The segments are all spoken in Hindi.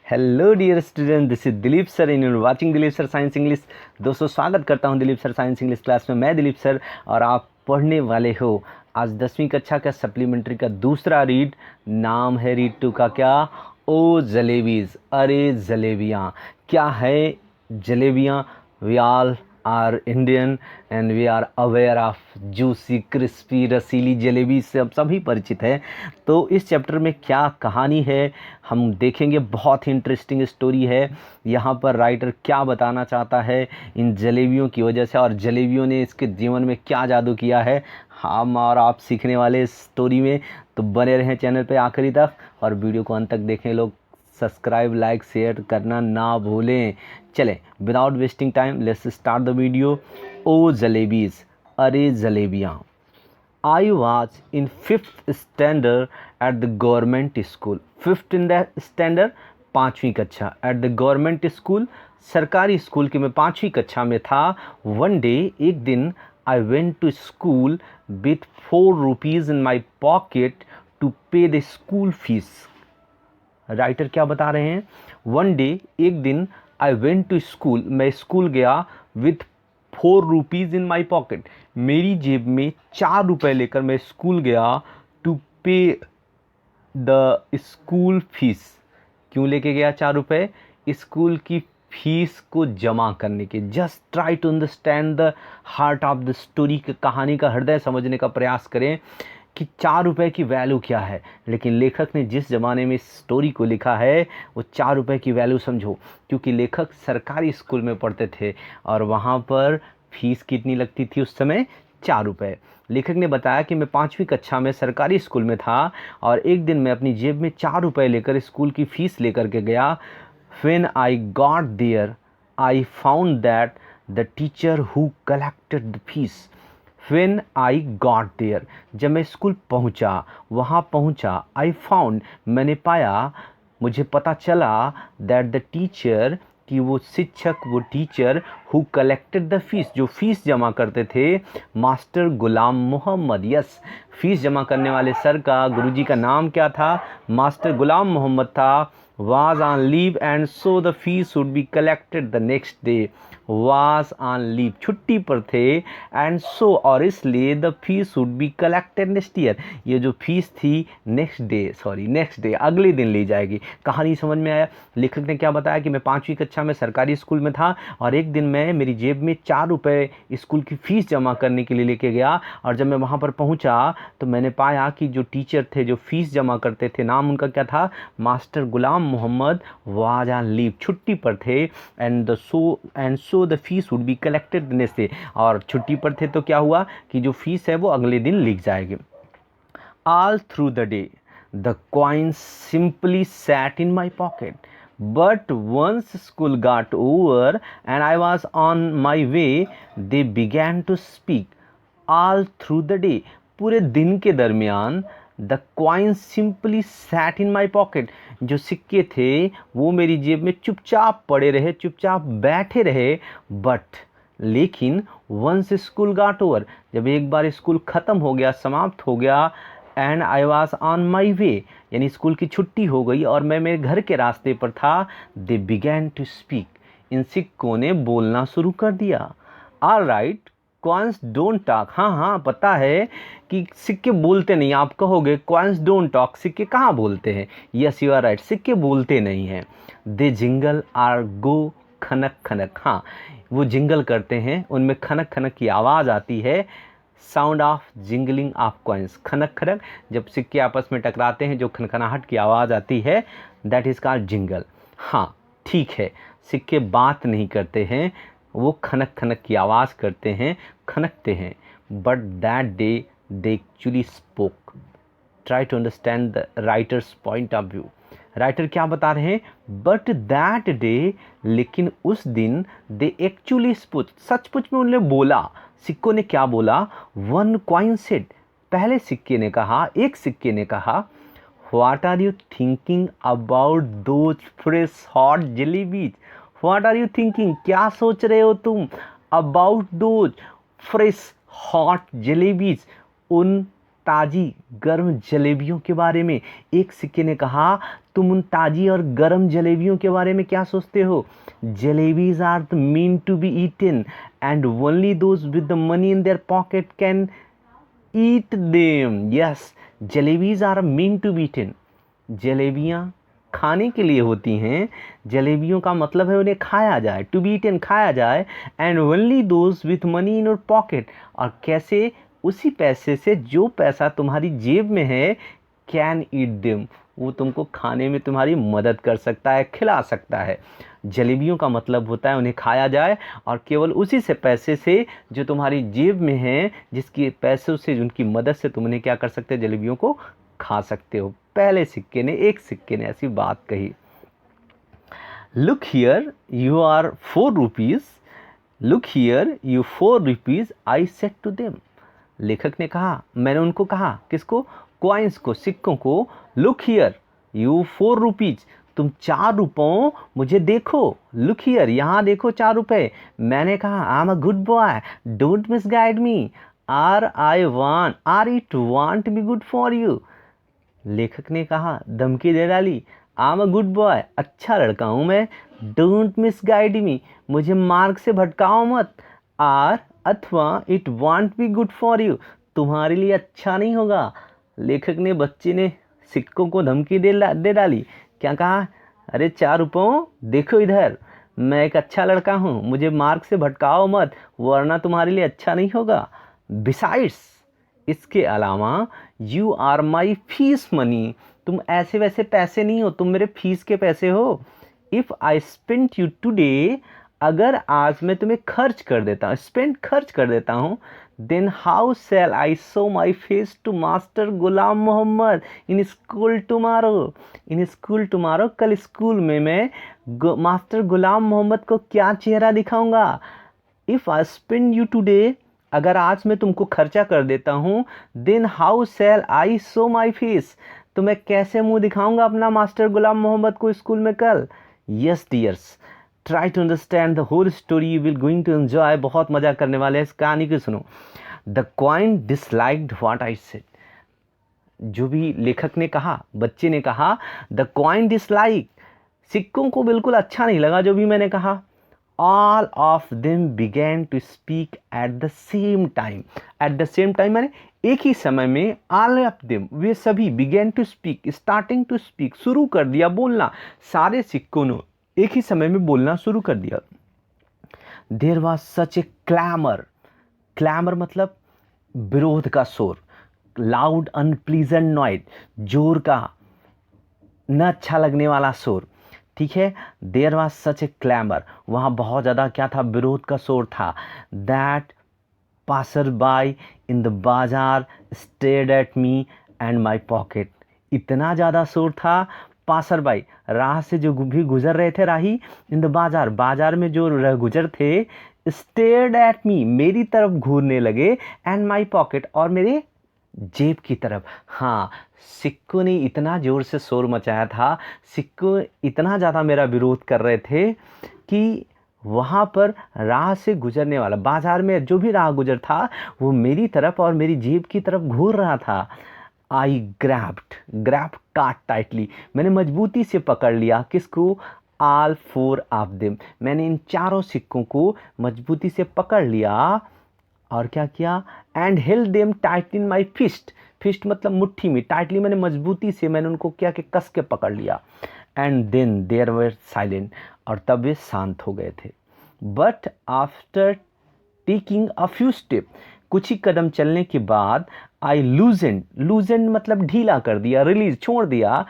Hello dear student, this is Dilip sir in your watching Dilip sir science English. दोस्तों, स्वागत करता हूं Dilip sir science English class में। मैं दिलीप सर और आप पढ़ने वाले हो आज 10वीं कक्षा का सप्लीमेंट्री का दूसरा रीड। नाम है रीड 2 का क्या? ओ जलेबीज, अरे जलेबियाँ। क्या है जलेबियाँ? We all are Indian and we are aware of juicy crispy रसीली जलेबी से अब सभी परिचित हैं। तो इस चैप्टर में क्या कहानी है हम देखेंगे। बहुत ही इंटरेस्टिंग स्टोरी है। यहाँ पर राइटर क्या बताना चाहता है इन जलेबियों की वजह से, और जलेबियों ने इसके जीवन में क्या जादू किया है, हम और आप सीखने वाले इस स्टोरी में। तो बने रहें चैनल पे आखिरी तक और वीडियो को अंत तक देखें। लोग सब्सक्राइब लाइक शेयर करना ना भूलें। चलें, without wasting time let's start the video. Oh jalebis, अरे जलेबियाँ। I was in 5th standard at the government school. 5th in the standard, 5वीं कक्षा। At the government school, सरकारी स्कूल की मैं 5वीं कक्षा में था। One day, एक दिन, I went to school with 4 rupees in my pocket to pay the school fees. Writer क्या बता रहे हैं? वन डे, एक दिन, आई वेंट टू स्कूल, मैं स्कूल गया, with 4 rupees in my pocket, मेरी जेब में 4 रुपये लेकर मैं स्कूल गया। टू पे द स्कूल फीस, क्यों लेके गया 4 रुपये? स्कूल की फीस को जमा करने के। Just try to understand the heart of the story, कहानी का हृदय समझने का प्रयास करें कि 4 रुपये की वैल्यू क्या है। लेकिन लेखक ने जिस ज़माने में इस स्टोरी को लिखा है वो 4 रुपये की वैल्यू समझो, क्योंकि लेखक सरकारी स्कूल में पढ़ते थे और वहाँ पर फीस कितनी लगती थी उस समय? 4 रुपये। लेखक ने बताया कि मैं 5वीं कक्षा में सरकारी स्कूल में था और एक दिन मैं अपनी जेब में 4 रुपये लेकर स्कूल की फ़ीस लेकर के गया। When I got there, I found that the teacher who collected the fees. When I got there, जब मैं स्कूल पहुंचा, वहाँ पहुंचा, I found, मैंने पाया, मुझे पता चला, that the teacher, कि वो शिक्षक, वो teacher, who collected the fees, जो फीस जमा करते थे, master Ghulam Mohammad. Yes, fees जमा करने वाले सर का, गुरुजी का नाम क्या था? मास्टर गुलाम मोहम्मद था। was on leave and so the fees would be collected the next day. was on leave, छुट्टी पर थे, and so, और इसलिए the fees would be collected next year, ये जो फीस थी नेक्स्ट डे, अगले दिन ली जाएगी। कहानी समझ में आया? लेखक ने क्या बताया कि मैं 5वीं कक्षा में सरकारी स्कूल में था और एक दिन मैं मेरी जेब में 4 रुपये स्कूल की फ़ीस जमा करने के लिए लेके गया, और जब मैं वहाँ पर पहुँचा तो मैंने पाया कि जो टीचर थे, जो फीस जमा करते थे, नाम उनका क्या था? Master Ghulam Mohammad. Was on leave, छुट्टी पर थे। And so the fees would be collected next day, और छुट्टी पर थे तो क्या हुआ कि जो फीस है वो अगले दिन लिख जाएगी। All through the day the coins simply sat in my pocket, but once school got over and I was on my way, they began to speak. All through the day, पूरे दिन के दरमियान, the coin simply sat in my pocket, जो सिक्के थे वो मेरी जेब में चुपचाप पड़े रहे, चुपचाप बैठे रहे। बट, लेकिन, वंस स्कूल गाट ओवर, जब एक बार स्कूल ख़त्म हो गया, समाप्त हो गया, and I was on my way, यानी स्कूल की छुट्टी हो गई और मैं मेरे घर के रास्ते पर था, दे बिगैन टू स्पीक, इन सिक्कों ने बोलना शुरू कर दिया। All right, coins don't talk, हाँ, पता है कि सिक्के बोलते नहीं। आप कहोगे कॉइन्स डोंट टॉक, सिक्के कहाँ बोलते हैं? यस, यू आर राइट, सिक्के बोलते नहीं हैं। दे जिंगल आर गो खनक खनक, हाँ, वो जिंगल करते हैं, उनमें खनक खनक की आवाज़ आती है। Sound of jingling of coins, खनक खनक, जब सिक्के आपस में टकराते हैं जो खनखनाहट की आवाज़ आती है, दैट इज़ कॉल्ड जिंगल। हाँ, ठीक है, सिक्के बात नहीं करते हैं, वो खनक खनक की आवाज़ करते हैं, खनकते हैं। But that day they actually spoke. Try to understand the writer's point of view. Writer क्या बता रहे हैं? बट दैट डे, लेकिन उस दिन, दे एक्चुअली स्पोक, सचमुच में उन्होंने बोला। सिक्कों ने क्या बोला? वन कॉइन सेड, पहले सिक्के ने कहा, एक सिक्के ने कहा, what are you thinking about those fresh hot jalebis? What are you thinking, क्या सोच रहे हो तुम? About those fresh hot jalebis, उन ताज़ी गर्म जलेबियों के बारे में। एक सिक्के ने कहा तुम उन ताज़ी और गर्म जलेबियों के बारे में क्या सोचते हो? Jalebis are mean to be eaten and only those with the money in their pocket can eat them. Yes, jalebis are mean to be eaten. जलेबियाँ खाने के लिए होती हैं। जलेबियों का मतलब है उन्हें खाया जाए, टू बी ईटन खाया जाए, and only those with money in your pocket, और कैसे? उसी पैसे से, जो पैसा तुम्हारी जेब में है, कैन ईट देम, वो तुमको खाने में तुम्हारी मदद कर सकता है, खिला सकता है। जलेबियों का मतलब होता है उन्हें खाया जाए, और केवल उसी से पैसे से जो तुम्हारी जेब में है, जिसकी पैसों से, उनकी मदद से तुम उन्हें क्या कर सकते हो? जलेबियों को खा सकते हो। पहले सिक्के ने, एक सिक्के ने ऐसी बात कही। Look here you are 4 rupees, look here you 4 rupees, I said to them. लेखक ने कहा, मैंने उनको कहा, किसको? कॉइन्स को, सिक्कों को। लुक हियर यू 4 रुपीज़, तुम 4 रुपयों मुझे देखो। लुक हियर, यहाँ देखो 4 रुपये। मैंने कहा, I am a good boy, don't misguide me, or it won't be good for you. लेखक ने कहा, धमकी दे डाली, I am a good boy, अच्छा लड़का हूँ मैं, डोंट मिसगाइड मी, मुझे मार्ग से भटकाओ मत, आर अथवा it won't be good for you, तुम्हारे लिए अच्छा नहीं होगा। लेखक ने, बच्चे ने सिक्कों को धमकी दे डाली। क्या कहा? अरे 4 रुपयों देखो इधर, मैं एक अच्छा लड़का हूँ, मुझे मार्ग से भटकाओ मत, वरना तुम्हारे लिए अच्छा नहीं होगा। बिसाइड्स, इसके अलावा, you are my fees money, तुम ऐसे वैसे पैसे नहीं हो, तुम मेरे फीस के पैसे हो। If I spend you today, अगर आज मैं तुम्हें खर्च कर देता हूँ, स्पेंड खर्च कर देता हूँ, then how shall I show my face to master Ghulam Mohammad in school tomorrow, in school tomorrow, कल स्कूल में मैं मास्टर गुलाम मोहम्मद को क्या चेहरा दिखाऊंगा। If I spend you today, अगर आज मैं तुमको खर्चा कर देता हूँ, then how shall I show my face, तो मैं कैसे मुंह दिखाऊंगा अपना मास्टर गुलाम मोहम्मद को स्कूल में कल। Yes dears, try to understand the whole story, you will going to enjoy, बहुत मजा करने वाले हैं इस कहानी को, सुनो। The coin disliked what I said, जो भी लेखक ने कहा, बच्चे ने कहा, द क्वाइन डिसलाइक, सिक्कों को बिल्कुल अच्छा नहीं लगा जो भी मैंने कहा। All of them began to speak at the same time. At the same time माने एक ही समय में, all of them, वे सभी, began to speak, starting to speak, शुरू कर दिया बोलना, सारे सिक्कों ने एक ही समय में बोलना शुरू कर दिया। There was such a clamor, clamor मतलब विरोध का शोर, loud unpleasant noise, जोर का न अच्छा लगने वाला शोर, ठीक है। There was such a clamour, वहाँ बहुत ज़्यादा क्या था? विरोध का शोर था। That passer by in the bazaar stared at me and my pocket, इतना ज़्यादा शोर था। पासर बाई, राह से जो भी गुजर रहे थे राही, इन द बाजार, बाजार में जो गुजर थे, स्टेयर्ड एट मी, मेरी तरफ घूरने लगे, एंड माई पॉकेट, और मेरे जेब की तरफ। हाँ, सिक्कों ने इतना ज़ोर से शोर मचाया था, सिक्कों इतना ज़्यादा मेरा विरोध कर रहे थे कि वहाँ पर राह से गुजरने वाला, बाजार में जो भी राह गुजर था, वो मेरी तरफ और मेरी जेब की तरफ घूर रहा था। आई ग्रैप्ड काट टाइटली, मैंने मजबूती से पकड़ लिया, किसको? ऑल 4 ऑफ देम, मैंने इन चारों सिक्कों को मजबूती से पकड़ लिया, और क्या किया? And held them tight in my fist, fist मतलब मुट्ठी में, टाइटली मैंने मजबूती से, मैंने उनको क्या कि कस के पकड़ लिया। And then there were silent, और तब वे शांत हो गए थे। But after taking a few step, कुछ ही कदम चलने के बाद, आई लूजेंड मतलब ढीला कर दिया, रिलीज, छोड़ दिया,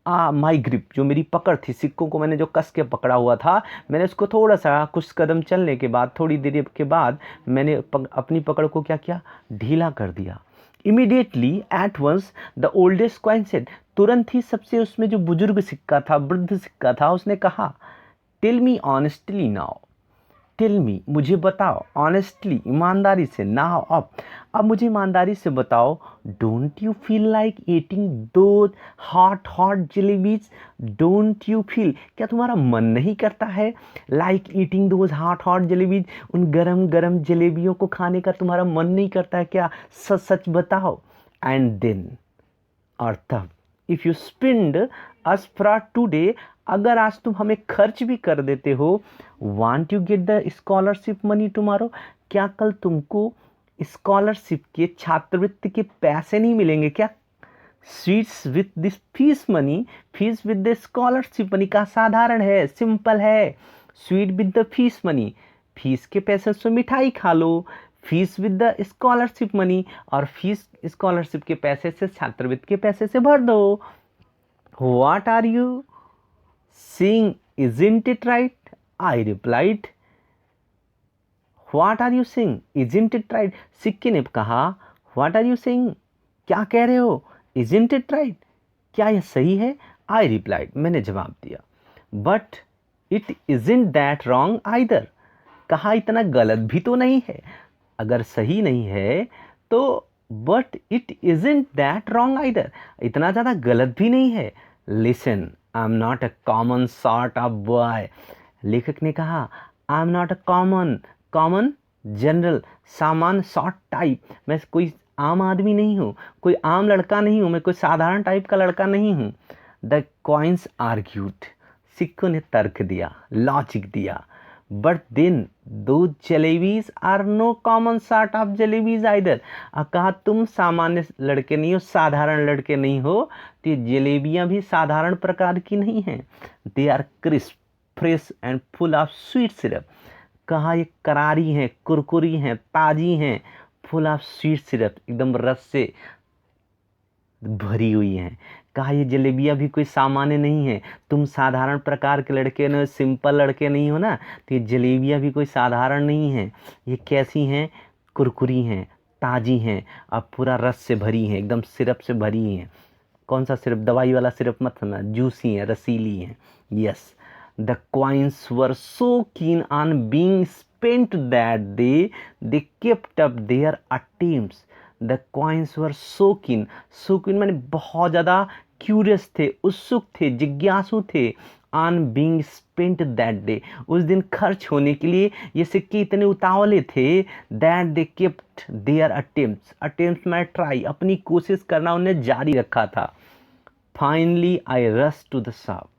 माई ग्रिप, जो मेरी पकड़ थी, सिक्कों को मैंने जो कस के पकड़ा हुआ था, मैंने उसको थोड़ा सा, कुछ कदम चलने के बाद, थोड़ी देर के बाद, मैंने अपनी पकड़ को क्या किया? ढीला कर दिया। Immediately at once the oldest coin said, तुरंत ही सबसे उसमें जो बुजुर्ग सिक्का था, वृद्ध सिक्का था, उसने कहा, tell me honestly now, tell me, मुझे बताओ, ऑनेस्टली, ईमानदारी से, नाउ, अब मुझे ईमानदारी से बताओ, don't you feel like eating those hot jalebis, don't you feel, क्या तुम्हारा मन नहीं करता है? Like eating those hot jalebis, उन गरम गरम जलेबियों को खाने का तुम्हारा मन नहीं करता है क्या? सच सच बताओ। एंड देन, और तब, if you spend as for today, अगर आज तुम हमें खर्च भी कर देते हो, want you get the scholarship money tomorrow, क्या कल तुमको स्कॉलरशिप के छात्रवृत्ति के पैसे नहीं मिलेंगे क्या? Sweets with this fees money, fees with the scholarship money का साधारण है, सिंपल है। Sweet with the fees money, fees के पैसे से मिठाई खा लो, fees with the scholarship money, और फीस स्कॉलरशिप के पैसे से छात्रवृत्ति के पैसे से भर दो। What are you saying, isn't it right? I replied, what are you saying, isn't it right? सिक्के ने कहा, व्हाट आर यू सीइंग, क्या कह रहे हो? इजंट इट राइट, क्या यह सही है? आई रिप्लाइड, मैंने जवाब दिया, but it isn't that wrong either, कहा इतना गलत भी तो नहीं है। अगर सही नहीं है तो but it isn't that wrong either, इतना ज़्यादा गलत भी नहीं है। Listen, I am not a common sort of boy, लेखक ने कहा, I am not a common general, सामान्य शॉर्ट टाइप, मैं कोई आम आदमी नहीं हूँ, कोई आम लड़का नहीं हूँ, मैं कोई साधारण टाइप का लड़का नहीं हूँ। द कॉइन्स आर्ग्यूड, सिक्कों ने तर्क दिया, लॉजिक दिया। But then those jalebis are no common sort of jalebis either, कहा तुम सामान्य लड़के नहीं हो, साधारण लड़के नहीं हो, तो ये जलेबियाँ भी साधारण प्रकार की नहीं हैं। They are crisp, fresh and full of sweet syrup, कहा ये करारी हैं, कुरकुरी हैं, ताज़ी हैं, फुल ऑफ स्वीट सिरप, एकदम रस से भरी हुई हैं। कहा ये जलेबियाँ भी कोई सामान्य नहीं है, तुम साधारण प्रकार के लड़के न, सिंपल लड़के नहीं हो ना, तो ये जलेबियाँ भी कोई साधारण नहीं हैं। ये कैसी हैं? कुरकुरी हैं, ताज़ी हैं, और पूरा रस से भरी हैं, एकदम सिरप से भरी हैं। कौन सा सिरप? दवाई वाला सिरप मत समझना, जूसी हैं, रसीली हैं। Yes, the coins were so keen on being spent that they kept up their attempts. The coins were so keen, so कीन मैंने बहुत ज़्यादा क्यूरियस थे, उत्सुक थे, जिज्ञासु थे, on being spent that day, उस दिन खर्च होने के लिए ये सिक्के इतने उतावले थे, that they kept their attempts, attempts में ट्राई, अपनी कोशिश करना उन्हें जारी रखा था। Finally I rush to the shop,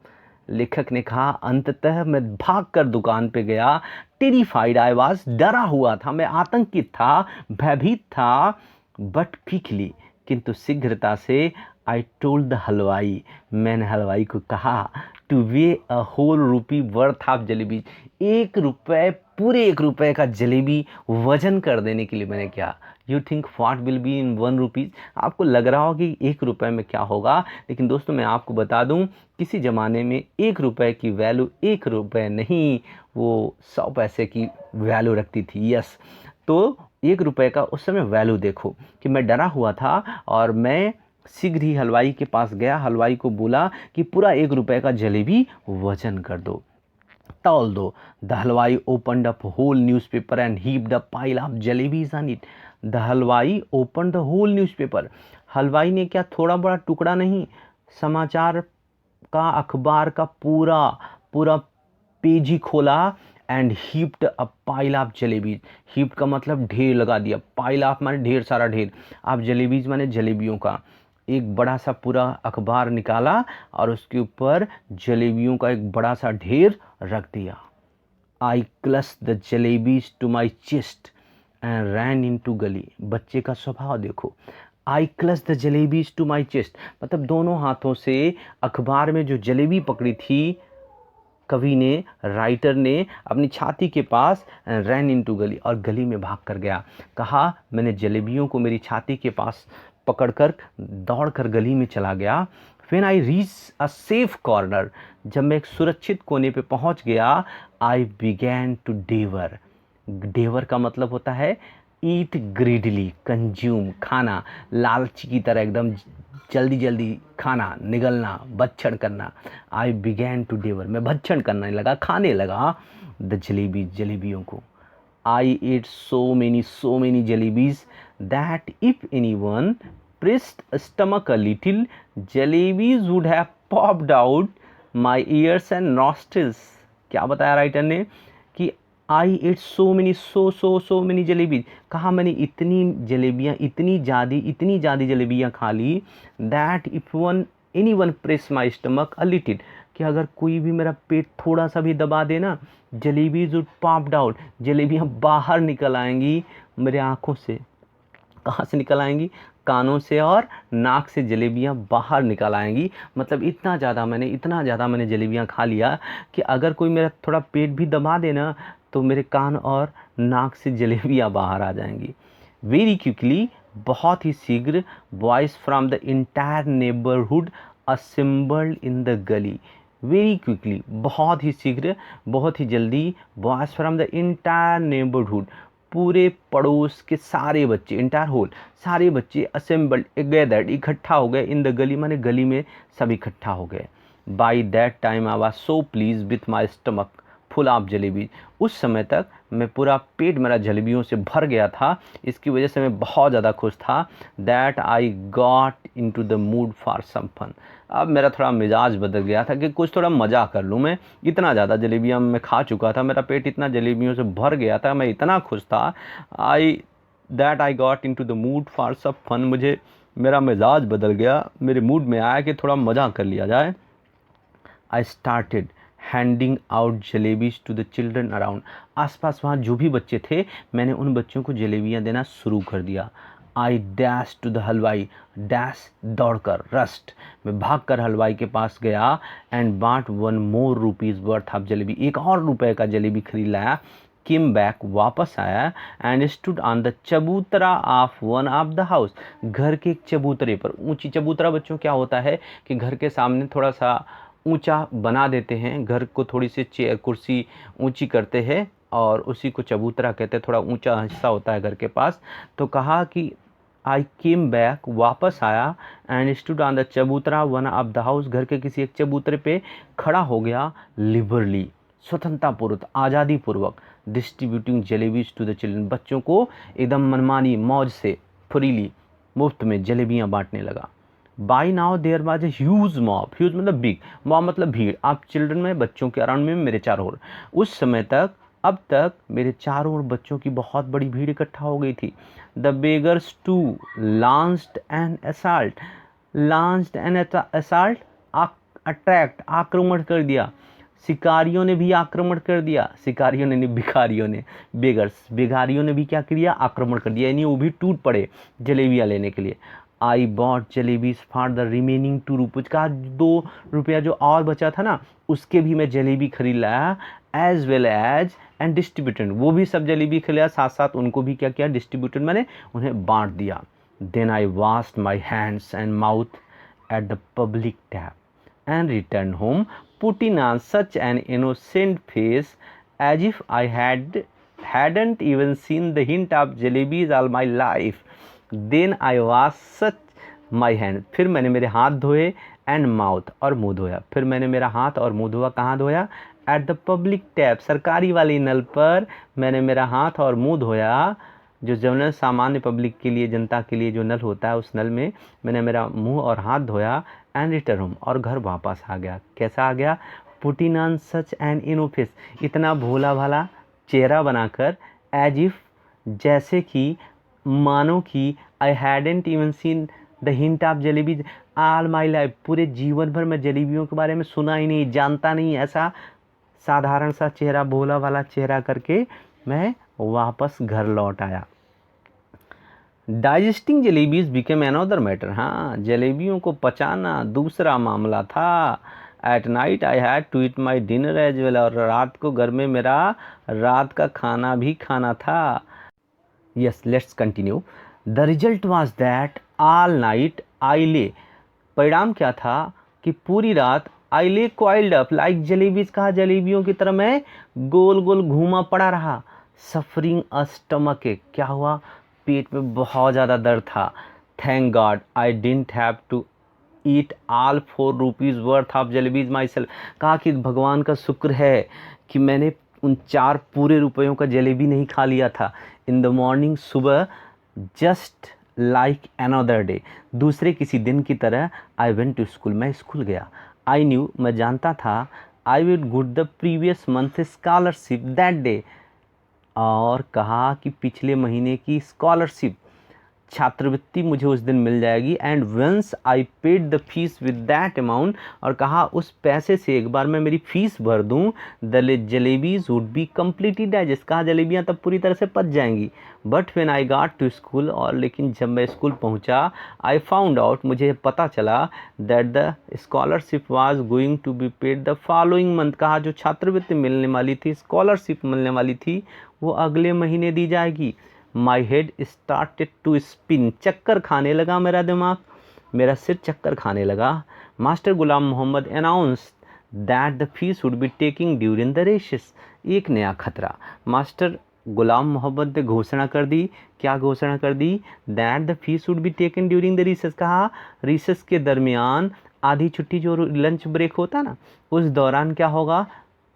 लेखक ने कहा अंततः मैं भागकर दुकान पे गया। टेरिफाइड आई वाज, डरा हुआ था, मैं आतंकित था, भयभीत था। बट क्विकली, किंतु शीघ्रता से, आई टोल्ड द हलवाई, मैंने हलवाई को कहा, टू वे अ होल रूपी वर्थ ऑफ जलेबी, 1 रुपये, पूरे 1 रुपये का जलेबी वजन कर देने के लिए मैंने क्या। You think what will be in 1 rupees, आपको लग रहा हो कि 1 रुपये में क्या होगा, लेकिन दोस्तों मैं आपको बता दूं, किसी ज़माने में 1 रुपये की वैल्यू 1 रुपये नहीं, वो 100 पैसे की वैल्यू रखती थी। यस, तो 1 रुपये का उस समय वैल्यू देखो कि मैं डरा हुआ था और मैं शीघ्र ही हलवाई के पास गया, हलवाई को बोला कि पूरा 1 रुपये का जलेबी वजन कर दो, तौल दो। The halwai opened up whole newspaper and heaped a pile of jalebis on it. The halwai open the whole newspaper, हलवाई ने क्या थोड़ा बड़ा टुकड़ा नहीं, समाचार का, अखबार का पूरा पूरा पेज ही खोला, and heaped a pile of jalebis. Heaped का मतलब ढेर लगा दिया, पाइल ऑफ माने ढेर सारा ढेर, ऑफ जलेबीज माने जलेबियों का। एक बड़ा सा पूरा अखबार निकाला और उसके ऊपर जलेबियों का एक बड़ा सा ढेर रख दिया। I clutch the jalebis to my chest and ran into gali, बच्चे का स्वभाव देखो। I clutch the jalebis to my chest, मतलब दोनों हाथों से अखबार में जो जलेबी पकड़ी थी, कवि ने, राइटर ने अपनी छाती के पास, रैन इन टू गली, और गली में भाग कर गया। कहा मैंने जलेबियों को मेरी छाती के पास पकड़कर दौड़कर गली में चला गया। When I reach a safe corner, जब मैं एक सुरक्षित कोने पे पहुंच गया, आई बिगैन टू डेवर। डेवर का मतलब होता है ईट ग्रीडली, कंज्यूम, खाना, लालची की तरह एकदम जल्दी जल्दी खाना, निगलना, भक्षण करना। आई बिगैन टू डेवर, मैं भक्षण करने लगा, खाने लगा द जलेबी, जलेबियों को। I ate so many jalebis that if anyone pressed stomach a little, jalebies would have popped out my ears and nostrils। क्या बताया राइटर ने कि I ate so many jalebi, कहा मैंने इतनी जलेबियाँ, इतनी ज़्यादा जलेबियाँ खा ली, that if one anyone press my stomach a little, कि अगर कोई भी मेरा पेट थोड़ा सा भी दबा देना, जलेबीज वुड पॉप्ड आउट, जलेबियाँ बाहर निकल आएंगी मेरे आँखों से। कहाँ से निकल आएंगी? कानों से और नाक से जलेबियाँ बाहर निकल आएंगी। मतलब इतना ज़्यादा मैंने जलेबियाँ खा लिया कि अगर कोई मेरा थोड़ा पेट भी दबा देना तो मेरे कान और नाक से जलेबियाँ बाहर आ जाएंगी। वेरी क्विकली, बहुत ही शीघ्र, boys from the entire neighbourhood assembled in the गली। वेरी क्विकली, बहुत ही शीघ्र, बहुत ही जल्दी, boys from the entire neighbourhood, पूरे पड़ोस के सारे बच्चे, इंटायर होल, सारे बच्चे असेंबल्ड गैदर्ड, इकट्ठा हो गए, इन द गली माने गली में सब इकट्ठा हो गए। By that time I was so please with my stomach full of jalebi. उस समय तक मैं पूरा पेट मेरा जलेबियों से भर गया था, इसकी वजह से मैं बहुत ज़्यादा खुश था। That I got into the mood for some fun. अब मेरा थोड़ा मिजाज बदल गया था कि कुछ थोड़ा मज़ा कर लूँ। मैं इतना ज़्यादा जलेबियाँ मैं खा चुका था, मेरा पेट इतना जलेबियों से भर गया था, मैं इतना खुश था। I got into the mood for some fun, मुझे मेरा मिजाज बदल गया, मेरे मूड में आया कि थोड़ा मज़ा कर लिया जाए। I started handing out jalebis to the children around. आसपास वहाँ जो भी बच्चे थे, मैंने उन बच्चों को जलेबियाँ देना शुरू कर दिया। आई डैश टू द हलवाई, डैश दौड़कर, रस्ट, मैं भागकर हलवाई के पास गया एंड बांट 1 more rupees worth of jalebi, एक और रुपए का जलेबी खरीद लाया। किम बैक, वापस आया एंड स्टूड ऑन द चबूतरा of one of the house, घर के एक चबूतरे पर। ऊंची चबूतरा बच्चों क्या होता है कि घर के सामने थोड़ा सा ऊंचा बना देते हैं, घर को थोड़ी सी चेयर कुर्सी ऊंची करते हैं और उसी को चबूतरा कहते हैं, थोड़ा ऊंचा हिस्सा होता है घर के पास। तो कहा कि आई केम बैक, वापस आया एंड स्टूड ऑन द चबूतरा वन ऑफ द हाउस, घर के किसी एक चबूतरे पे खड़ा हो गया, लिबरली, स्वतंत्रतापूर्वक, आज़ादी पूर्वक, distributing jalebis to the children, बच्चों को एकदम मनमानी मौज से फ्रीली मुफ्त में जलेबियाँ बांटने लगा। By now there was a huge mob, huge मतलब बिग, मॉब मतलब भीड़, आप चिल्ड्रन में बच्चों के अराउंड में मेरे चारों ओर। उस समय तक, अब तक मेरे चारों ओर बच्चों की बहुत बड़ी भीड़ इकट्ठा हो गई थी। The beggars too launched an assault, launched an assault, attract, आक्रमण कर दिया। शिकारियों ने भी आक्रमण कर दिया, शिकारियों ने नहीं, भिखारियों ने, बेगर्स, भिखारियों ने भी क्या किया, आक्रमण कर दिया, यानी वो भी टूट पड़े जलेबियाँ लेने के लिए। I bought jalebis for the remaining 2 rupees, का 2 रुपया जो और बचा था ना, उसके भी मैं जलेबी खरीद लाया, as well as and distributed, वो भी सब जलेबी खिलाया, साथ साथ उनको भी क्या किया, डिस्ट्रीब्यूटेड, मैंने उन्हें बांट दिया। Then I washed my hands and mouth at the public tap and return home, putting on such an innocent face as if I hadn't even seen the hint of jalebis all my life. Then I washed such my hand, फिर मैंने मेरे हाथ धोए एंड माउथ, और मुंह धोया। फिर मैंने मेरा हाथ और मुंह धोया, कहाँ धोया? एट द पब्लिक टैप, सरकारी वाली नल पर मैंने मेरा हाथ और मुंह धोया। जो जनरल सामान्य पब्लिक के लिए, जनता के लिए जो नल होता है, उस नल में मैंने मेरा मुंह और हाथ धोया एंड रिटर्न होम, और घर वापस आ गया। कैसा आ गया? पुटिन ऑन सच एन इनोफेस, इतना भोला भाला चेहरा बनाकर, एज इफ, जैसे कि, मानो कि, आई hadn't even seen the hint of jalebi all my life, पूरे जीवन भर मैं जलेबियों के बारे में सुना ही नहीं, जानता नहीं, ऐसा साधारण सा चेहरा, भोला वाला चेहरा करके मैं वापस घर लौट आया। Digesting jalebis became another matter, हाँ, जलेबियों को पचाना दूसरा मामला था। At night I had to eat my dinner as well, और रात को घर में मेरा रात का खाना भी खाना था। Yes, let's continue. The result was that all night I ले, परिणाम क्या था कि पूरी रात आई ले क्वाइल्ड अप लाइक जलेबीज, कहा जलेबियों की तरह मैं गोल गोल घूमा पड़ा रहा। सफरिंग अ स्टमक एक, क्या हुआ? पेट में बहुत ज़्यादा दर्द था। Thank God I didn't have to eat all 4 rupees worth of jalebis myself, कहा कि भगवान का शुक्र है कि मैंने उन 4 पूरे रुपयों का जलेबी नहीं खा लिया था। इन द मॉर्निंग, सुबह, जस्ट लाइक अनदर डे, दूसरे किसी दिन की तरह, आई वेंट टू स्कूल, मैं स्कूल गया। आई न्यू, मैं जानता था, I would good the previous month scholarship that day, और कहा कि पिछले महीने की स्कॉलरशिप छात्रवृत्ति मुझे उस दिन मिल जाएगी। And once I paid the fees with that amount, और कहा उस पैसे से एक बार मैं मेरी फीस भर दूँ, the jalebis would be completely digest, कहा जलेबियाँ तब पूरी तरह से पच जाएंगी। But when I got to school, और लेकिन जब मैं स्कूल पहुँचा, आई फाउंड आउट, मुझे पता चला that the scholarship was going to be paid the following month, कहा जो छात्रवृत्ति मिलने वाली थी, स्कॉलरशिप मिलने वाली थी, वो अगले महीने दी जाएगी। My head started to spin, चक्कर खाने लगा मेरा दिमाग, मेरा सिर चक्कर खाने लगा। Master Ghulam Mohammad announce that the fees would be taking during the recess, एक नया खतरा। मास्टर गुलाम मोहम्मद ने घोषणा कर दी, क्या घोषणा कर दी? That the fees would be taken during the recess, कहा रिसेस के दरमियान, आधी छुट्टी जो लंच ब्रेक होता ना, उस दौरान क्या होगा?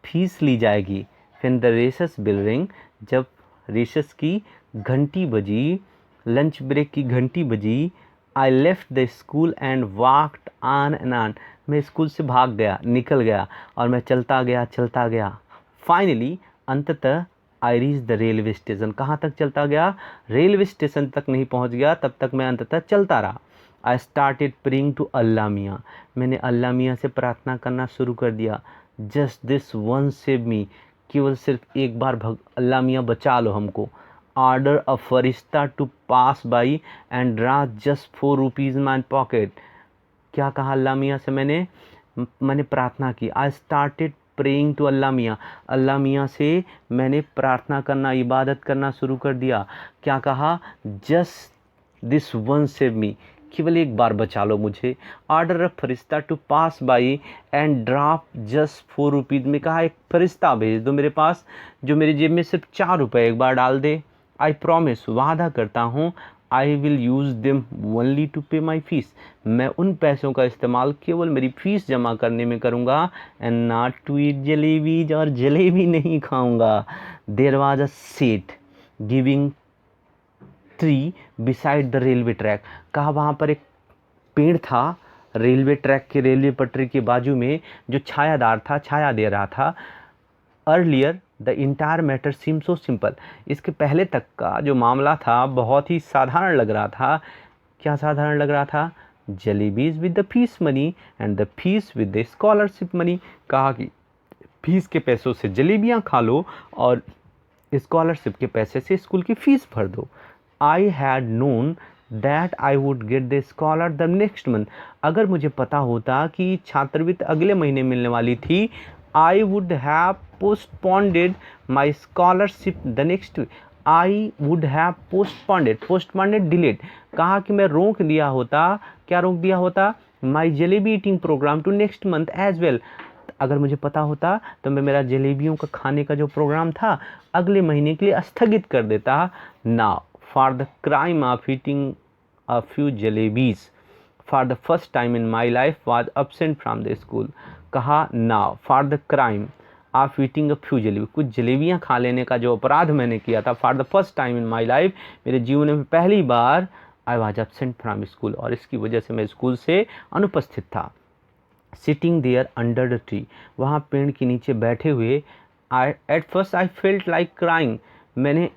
फीस ली जाएगी। फिर द रेसेस बिल रिंग, जब रिसेस की घंटी बजी, लंच ब्रेक की घंटी बजी, I left the school and walked on and on, मैं स्कूल से भाग गया, निकल गया, और मैं चलता गया। फाइनली, अंततः I reach the railway station, कहाँ तक चलता गया? रेलवे स्टेशन तक नहीं पहुँच गया, तब तक मैं अंततः चलता रहा। आई स्टार्टेड प्रेइंग टू अल्लाह मियाँ, मैंने अल्लाह मियाँ से प्रार्थना करना शुरू कर दिया। Just this one save me, केवल सिर्फ एक बार अल्लाह मियाँ बचा लो हमको। ऑर्डर अ फरिश्ता to pass by and draw just 4 rupees my pocket, क्या कहा अल्लाह मियाँ से? मैंने प्रार्थना की। I started praying to Allah मियाँ से मैंने प्रार्थना करना, इबादत करना शुरू कर दिया। क्या कहा? Just this one save me, केवल एक बार बचा लो मुझे। ऑर्डर अ फरिश्ता to pass by and drop just 4 rupees, में कहा एक फरिश्ता भेज दो मेरे पास जो मेरी जेब में सिर्फ 4 रुपये एक बार डाल दे। आई प्रॉमिस, वादा करता हूँ, I will use them only to pay my fees, मैं उन पैसों का इस्तेमाल केवल मेरी फ़ीस जमा करने में करूँगा। And not to eat jalebis, और जलेबी नहीं खाऊँगा। There was a seat giving tree beside the railway track, कहा वहाँ पर एक पेड़ था रेलवे ट्रैक के, रेलवे पटरी के बाजू में, जो छायादार था, छाया दे रहा था। Earlier the entire matter seem so simple, इसके पहले तक का जो मामला था बहुत ही साधारण लग रहा था। क्या साधारण लग रहा था? Jalebis with the fees money and the fees with the scholarship money, कहा कि फीस के पैसों से जलेबियाँ खा लो और स्कॉलरशिप के पैसे से स्कूल की फ़ीस भर दो। I had known that I would get the scholar the next month, अगर मुझे पता होता कि छात्रवृत्ति अगले महीने मिलने वाली थी, I would have postponed my scholarship the next week, I would have postponed delayed, कहा कि मैं रोक दिया होता, क्या रोक दिया होता? My jalebi eating programme to next month as well, अगर मुझे पता होता तो मैं मेरा जलेबियों का खाने का जो प्रोग्राम था अगले महीने के लिए स्थगित कर देता। Now for the crime of eating a few jalebis for the first time in my life was absent from the school, कहा now for the crime of eating a few jalebi, कुछ जलेबियाँ खा लेने का जो अपराध मैंने किया था, for the first time in my life, मेरे जीवन में पहली बार, I was absent from school, और इसकी वजह से मैं स्कूल से अनुपस्थित था। Sitting there under the tree, वहाँ पेड़ के नीचे बैठे हुए, I at first I felt like crying, मैंने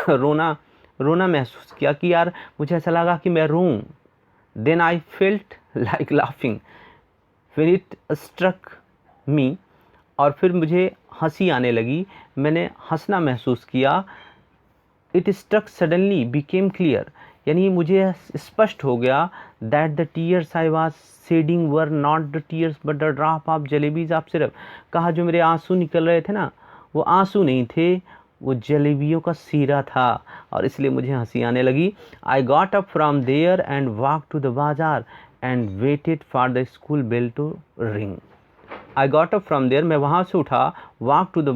रोना महसूस किया कि यार मुझे ऐसा लगा कि मैं रोऊं। Then I felt like laughing फिर इट स्ट्रक मी, और फिर मुझे हंसी आने लगी, मैंने हंसना महसूस किया। It struck suddenly became clear, यानी मुझे स्पष्ट हो गया that the tears I was shedding were not the tears but the drop of jalebis of syrup, कहा जो मेरे आंसू निकल रहे थे ना, वो आंसू नहीं थे, वो जलेबियों का सीरा था, और इसलिए मुझे हंसी आने लगी। I got up from there and walk to the bazaar and waited for the school bell to ring. I got up from there, मैं वहाँ से उठा, वॉक टू द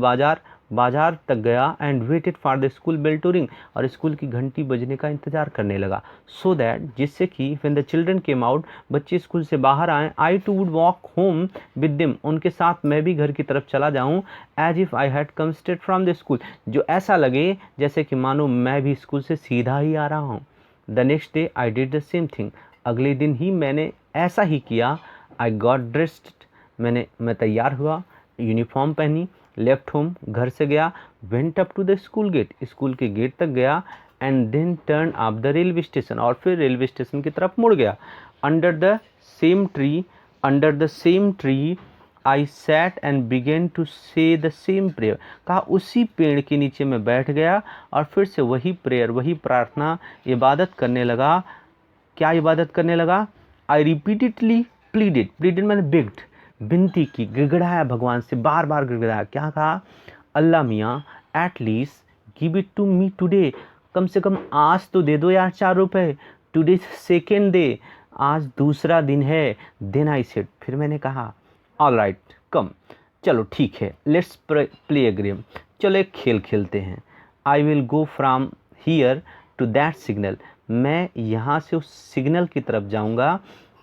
बाजार तक गया, and waited for the school bell to ring, और स्कूल की घंटी बजने का इंतजार करने लगा। सो दैट, जिससे कि when the children came out, बच्चे स्कूल से बाहर आए, I too would walk home with them, उनके साथ मैं भी घर की तरफ चला जाऊँ, as if I had come straight from the school, जो ऐसा लगे जैसे कि मानो मैं भी स्कूल से सीधा ही आ रहा हूँ। The next day I did the same thing, अगले दिन ही मैंने ऐसा ही किया। आई गॉट ड्रेस्ड, मैं तैयार हुआ, यूनिफॉर्म पहनी, लेफ्ट होम, घर से गया, went up to the school gate, school के गेट तक गया, and then turn up the railway station, और फिर रेलवे स्टेशन की तरफ मुड़ गया। Under the same tree, under the same tree I sat and began to say the same prayer. कहा उसी पेड़ के नीचे मैं बैठ गया और फिर से वही प्रेयर, वही प्रार्थना, इबादत करने लगा। क्या इबादत करने लगा? आई रिपीटेडली प्लीडेड, प्लीडेड मैंने बेग्ड, विनती की, गिड़गिड़ाया भगवान से, बार बार गिड़गिड़ाया। क्या कहा? Allah Miyan at least give it to me today, कम से कम आज तो दे दो यार 4 रुपये। टुडे सेकेंड डे, आज दूसरा दिन है। देन आई सेड, फिर मैंने कहा ऑल राइट कम, चलो ठीक है, लेट्स प्ले अ गेम, चलो एक खेल खेलते हैं। I will go from here to that signal, मैं यहाँ से उस सिग्नल की तरफ जाऊँगा।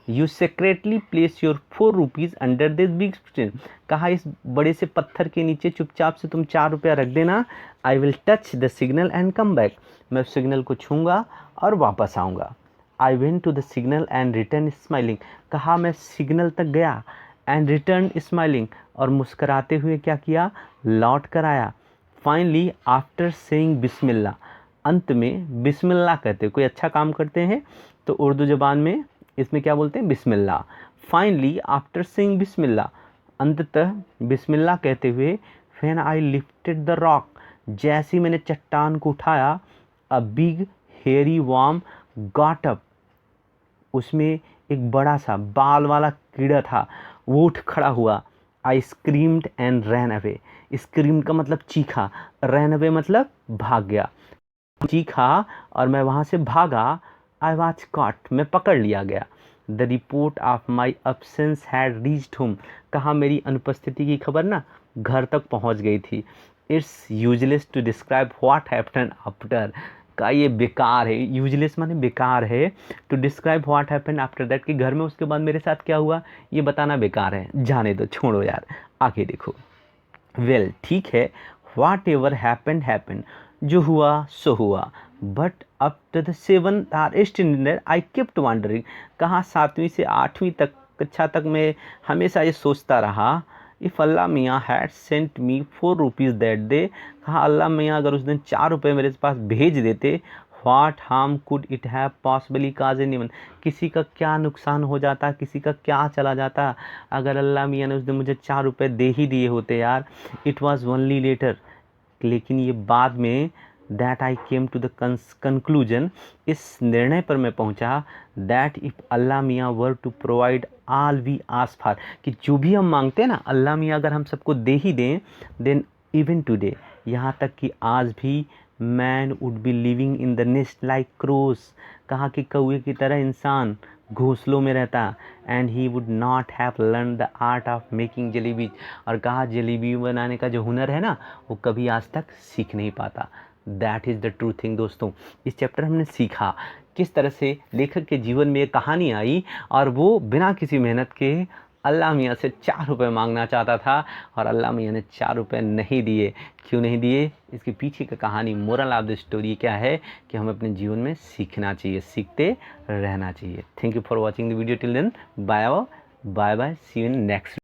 You secretly place your 4 rupees under this big stone, कहा इस बड़े से पत्थर के नीचे चुपचाप से तुम 4 रुपया रख देना। I will touch the signal and come back, मैं उस सिग्नल को छूँगा और वापस आऊँगा। I went to the signal and return smiling, कहा मैं सिग्नल तक गया एंड रिटर्न स्माइलिंग, और मुस्कराते हुए क्या किया? लौट कर आया। फाइनली आफ्टर सेइंग बिस्मिल्लाह, अंत में बिस्मिल्लाह कहते हैं, कोई अच्छा काम करते हैं तो उर्दू ज़बान में इसमें क्या बोलते हैं? बिस्मिल्लाह। फाइनली आफ्टर सेइंग बिस्मिल्लाह, अंततः बिस्मिल्लाह कहते हुए, when I lifted the rock, जैसे मैंने चट्टान को उठाया, a big hairy worm got up, उसमें एक बड़ा सा बाल वाला कीड़ा था, वो उठ खड़ा हुआ। I screamed and ran away, screamed का मतलब चीखा, रैन अवे मतलब भाग गया। चीखा और मैं वहाँ से भागा। आई वॉज कॉट, मैं पकड़ लिया गया। The report of my absence had reached home, कहा मेरी अनुपस्थिति की खबर ना घर तक पहुँच गई थी। It's useless to describe what happened after, का ये बेकार है, यूजलेस माने बेकार है, to describe what happened after that, कि घर में उसके बाद मेरे साथ क्या हुआ ये बताना बेकार है, जाने दो, छोड़ो यार, आगे देखो। वेल ठीक है, व्हाट एवर हैपेंड हैपेंड, जो हुआ सो हुआ, but up to the 7th or 8th standard I kept wondering, कहाँ 7वीं से 8वीं तक कक्षा तक मैं हमेशा ये सोचता रहा, इफ़ अल्लाह मियाँ had sent me 4 rupees that day, कहा अल्लाह मियाँ अगर उस दिन 4 रुपये मेरे पास भेज देते, what harm could it have possibly cause anyone, किसी का क्या नुकसान हो जाता, किसी का क्या चला जाता अगर अल्लाह मियाँ ने उस दिन मुझे 4 रुपये दे ही दिए होते यार। इट वॉज़ ओनली लेटर, लेकिन ये बाद में, that I came to the conclusion, इस निर्णय पर मैं पहुंचा, that if Allah Miyan were to provide all we ask for, कि जो भी हम मांगते हैं ना अल्लाह मियाँ अगर हम सबको दे ही दें, देन इवन टुडे, यहाँ तक कि आज भी, man would be living in the nest like crows, कहा कि कौए की तरह इंसान घोंसलों में रहता, and he would not have learn the art of making jalebi, और कहा जलेबी बनाने का जो हुनर है ना वो कभी आज तक सीख नहीं पाता। That is the true thing दोस्तों। इस चैप्टर हमने सीखा किस तरह से लेखक के जीवन में एक कहानी आई और वो बिना किसी मेहनत के अल्लाह मियाँ से 4 रुपये मांगना चाहता था और अल्लाह मियाँ ने 4 रुपये नहीं दिए। क्यों नहीं दिए? इसके पीछे का कहानी, मोरल ऑफ द स्टोरी क्या है कि हमें अपने जीवन में सीखना चाहिए, सीखते रहना चाहिए। Thank you for watching the video till then, bye bye, see you in next.